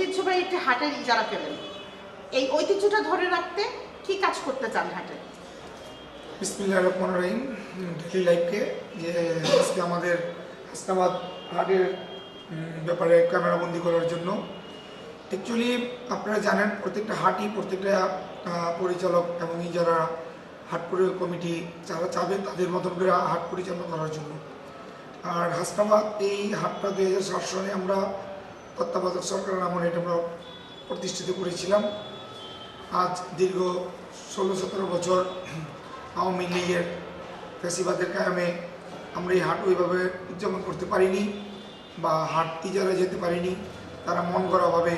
ঐতিহ্যবাহী একটি হাটের ইজারা পেলেন, এই ঐতিহ্যটা ধরে রাখতে কি কাজ করতে চান হাটে? বিসমিল্লাহির রহমানির রহিম। ডেইলি লাইফকে যে আজকে আমাদের হাসনাবাদ হাটের ব্যাপারে ক্যামেরাবন্দি করার জন্য, অ্যাকচুয়ালি আপনারা জানেন প্রত্যেকটা হাটই প্রত্যেকটা পরিচালক এবং যারা হাট কমিটি যারা চাবে তাদের মতন করে হাট পরিচালনা করার জন্য। আর হাসনাবাদ এই হাটটা 2007 সালে আমরা তত্ত্বাবধায়ক সরকারের আমলে এটা আমরা প্রতিষ্ঠিত করেছিলাম। আজ দীর্ঘ 16-17 বছর আওয়ামী লীগের ফ্যাসিবাদের কায়ামে আমরা এই হাট ওইভাবে উদযাপন করতে পারিনি বা হাট ইজারা যেতে পারিনি। তারা মন করাভাবে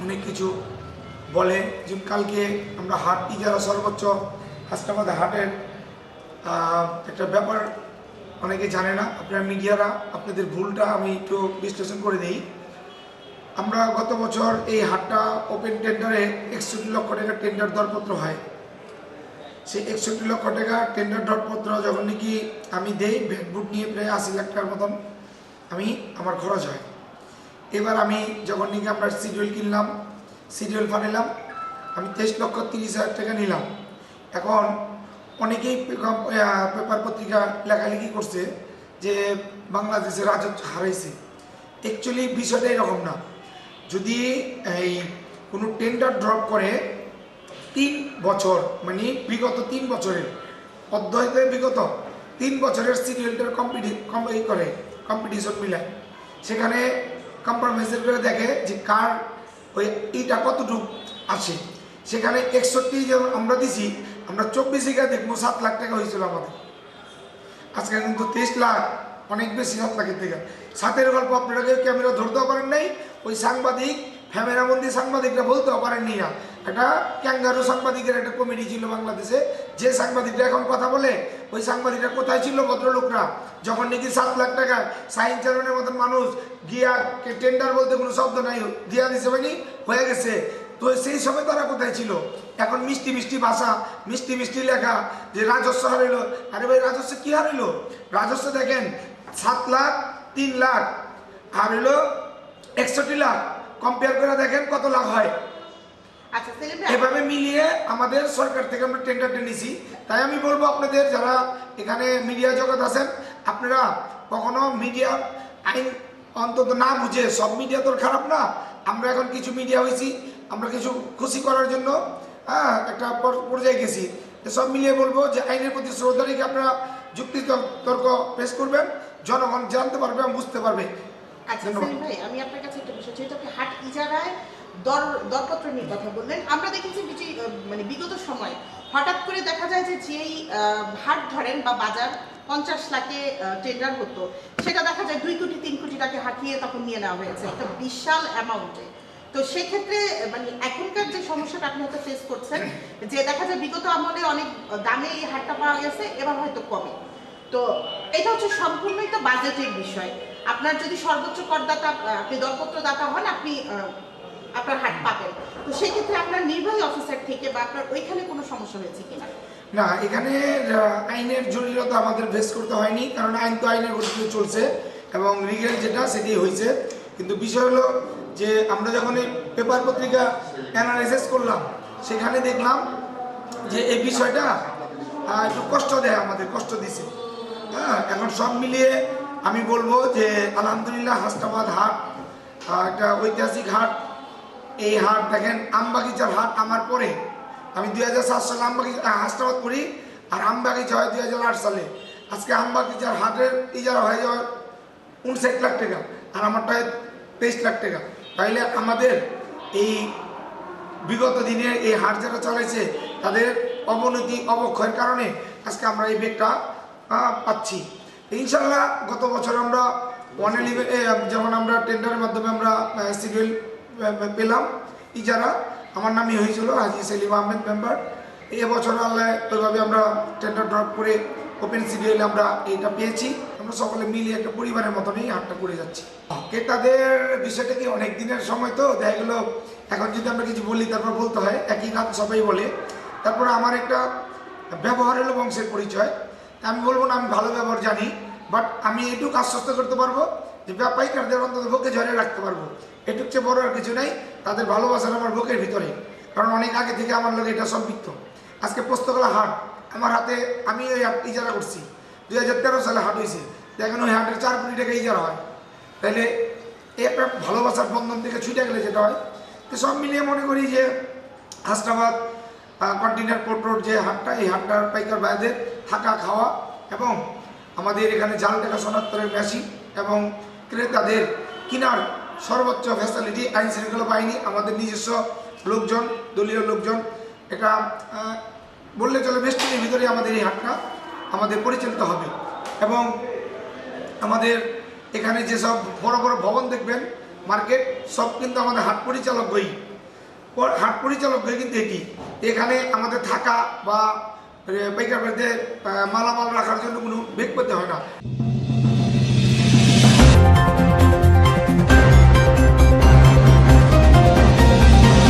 অনেক কিছু বলে। যে কালকে আমরা হাট ইজারা সর্বোচ্চ হাসনাবাদ হাটের একটা ব্যাপার অনেকে জানে না, আপনারা মিডিয়ারা আপনাদের ভুলটা আমি একটু বিশ্লেষণ করে দিই। আমরা গত বছর এই হাটটা ওপেন টেন্ডারে 61 লক্ষ টাকা টেন্ডার দরপত্র হয়। সেই 61 লক্ষ টাকা টেন্ডার দরপত্র যখন নাকি আমি দেই, ভ্যাটবুট নিয়ে প্রায় 80 লাখ টাকার মতন আমার খরচ হয়। এবার আমি যখন নাকি আমরা সিডিউল কিনলাম, সিডিউল ফাটাইলাম, আমি 23,30,000 টাকা নিলাম। এখন অনেকেই পেপার পত্রিকা লেখালেখি করছে যে বাংলাদেশে রাজস্ব হারাইছে। অ্যাকচুয়ালি বিষয়টা এরকম না। যদি এই কোনো টেন্ডার ড্রপ করে 3 বছর, মানে বিগত 3 বছরের অধ্যয়তে বিগত 3 বছরের সিরিয়ালটার কম্পিটিশন মিলায়, সেখানে কম্প্রোমাইজের করে দেখে যে কার ওই এইটা কতটুকু আসে। সেখানে 61 যেমন আমরা দিছি, আমরা 24 দেখবো 7 লাখ টাকা হয়েছিল আমাদের। আজকে কিন্তু 23 লাখ, অনেক বেশি 7 লাখের থেকে। সাতের গল্প আপনারা কেউ ক্যামেরা ধরতেও পারেন নাই, ওই সাংবাদিক ক্যামেরাবন্দি সাংবাদিকরা বলতেও পারেননি না। একটা ক্যাঙ্গারু সাংবাদিকের একটা কমিটি ছিল বাংলাদেশে, যে সাংবাদিকরা এখন কথা বলে ওই সাংবাদিকরা কোথায় ছিল ভদ্রলোকরা? যখন নাকি 7 লাখ টাকা সাইন চালানোর মতন মানুষ গিয়া টেন্ডার বলতে কোনো শব্দ নাই দিয়া দিছে, মানে হয়ে গেছে। তো সেই সময় তারা কোথায় ছিল? এখন মিষ্টি মিষ্টি ভাষা, মিষ্টি মিষ্টি লেখা যে রাজস্ব হারাইলো। আরে ভাই, রাজস্ব কি হারাইলো? রাজস্ব দেখেন 7 লাখ, 3 লাখ আর হইলো 61 লাখ, কম্পেয়ার করে দেখেন কত লাখ হয়। এভাবে মিলিয়ে আমাদের সরকার থেকে আমরা টেন্ডারটা নিছি। তাই আমি বলবো আপনাদের যারা এখানে মিডিয়া জগৎ আছেন, আপনারা কখনো মিডিয়া আইন অন্তত না বুঝে, সব মিডিয়া তো খারাপ না, আমরা এখন কিছু মিডিয়া হয়েছি, আমরা কিছু খুশি করার জন্য একটা পর্যায়ে গেছি। সব মিলিয়ে বলবো যে আইনের প্রতি শ্রদ্ধা রেখে আপনারা যুক্তি তর্ক পেশ করবেন, জনগণ জানতে পারবে এবং বুঝতে পারবে। আচ্ছা ভাই, আমি আপনার কাছে একটা বিষয়, যেহেতু আপনি হাট ইজারায় দরপত্র নিয়ে কথা বললেন, আমরা দেখেছি মানে বিগত সময় হঠাৎ করে দেখা যায় যে যেই হাট ধরেন বা বাজার 50 লাখে টেন্ডার হতো, সেটা দেখা যায় 2 কোটি 3 কোটি টাকা হাঁকিয়ে তখন নিয়ে নেওয়া হয়েছে একটা বিশাল অ্যামাউন্টে। তো সেক্ষেত্রে মানে এখনকার যে সমস্যাটা আপনি হয়তো ফেস করছেন, যে দেখা যায় বিগত আমলে অনেক দামে এই হাটটা পাওয়া গেছে, এবার হয়তো কমে। তো এটা হচ্ছে সম্পূর্ণই তো বাজেটের বিষয়। আপনার যদি সর্বোচ্চ করদাতা, আপনি দরপত্রদাতা হন, আপনি আপনার হাট পাবেন। তো সেক্ষেত্রে আপনার নির্বাহী অফিসার থেকে বা আপনার ওইখানে কোনো সমস্যা হয়েছে কিনা? না, এখানে আইনের জটিলতা আমাদের ফেস করতে হয়নি, কারণ আইন তো আইনের গতিতে চলছে এবং লিগ্যাল যেটা সেটাই হয়েছে। কিন্তু বিষয় হলো যে আমরা যখন এই পেপার পত্রিকা অ্যানালাইসিস করলাম, সেখানে দেখলাম যে এই বিষয়টা একটু কষ্ট দেয়, আমাদের কষ্ট দিছে। এখন সব মিলিয়ে আমি বলবো যে আলহামদুলিল্লাহ হাসনাবাদ হাট একটা ঐতিহাসিক হাট। এই হাট দেখেন, আমবাগিচার হাট আমার পরে, আমি 2007 সালে হাসনাবাদ করি, আর আমবাগিচা হয় 2008 সালে। আজকে আমবাগিচার হাটের ইজারা হয়ে যাওয়ার 59 লাখ টাকা, আর আমারটা 23 লাখ টাকা। তাইলে আমাদের এই বিগত দিনের এই হাট যারা চালাইছে তাদের অবনতি অবক্ষয়ের কারণে আজকে আমরা এই বেগটা পাচ্ছি। ইনশাল্লাহ গত বছর আমরা 111 যেমন আমরা টেন্ডারের মাধ্যমে আমরা সিডিউল পেলাম ইজারা, আমার নামই হয়েছিল হাজি সেলিম আহমেদ মেম্বার। এবছর আল্লাহ ওইভাবে আমরা টেন্ডার ড্রপ করে ওপেন সিডিউলে আমরা এইটা পেয়েছি। আমরা সকলে মিলিয়ে একটা পরিবারের মতনই হাটটা করে যাচ্ছি। ক্রেতাদের বিষয়টা কি, অনেক দিনের সময় তো দেখা গেলো এখন যদি আমরা কিছু বলি তারপর বলতে হয়, একই গান সবাই বলে। তারপরে আমার একটা ব্যবহার হলো বংশের পরিচয়। আমি বলবো না আমি ভালো ব্যবহার জানি, বাট আমি এটুকু আশ্বস্ত করতে পারবো যে পাইকারদের অন্তত বুকে ঝরে রাখতে পারবো, এটুক চেয়ে বড় আর কিছু নাই। তাদের ভালোবাসার আমার বুকের ভিতরে, কারণ অনেক আগে থেকে আমার লোক এটা সম্পৃক্ত। আজকে পোস্তগোলা হাট আমার হাতে, আমি ওই ইজারা করছি 2013 সালে হাট হয়েছে, দেখেন ওই হাটের 4 কোটি টাকা ইজারা হয়। তাহলে এই একটা ভালোবাসার বন্ধন থেকে ছুটে গেলে যেটা হয়। তো সব মিলিয়ে মনে করি যে হাসনাবাদ কন্টেইনার পোর্ট রোড যে হাটটা, এই হাটটার পাইকার ভাইদের থাকা খাওয়া এবং আমাদের এখানে জাল টাকা শনাক্তরের মেশিন এবং ক্রেতাদের কেনার সর্বোচ্চ ফ্যাসিলিটি, আইন শৃঙ্খলা বাহিনী, আমাদের নিজস্ব লোকজন, দলীয় লোকজন, এটা বললে চলে বেষ্টনীর ভিতরে আমাদের এই হাটটা আমাদের পরিচালিত হবে। এবং আমাদের এখানে যেসব বড় বড় ভবন দেখবেন মার্কেট, সব কিন্তু আমাদের হাট পরিচালকই কিন্তু এটি। এখানে আমাদের থাকা বা পাইকারদের মালামাল রাখার জন্য কোনো বেগ করতে হয় না।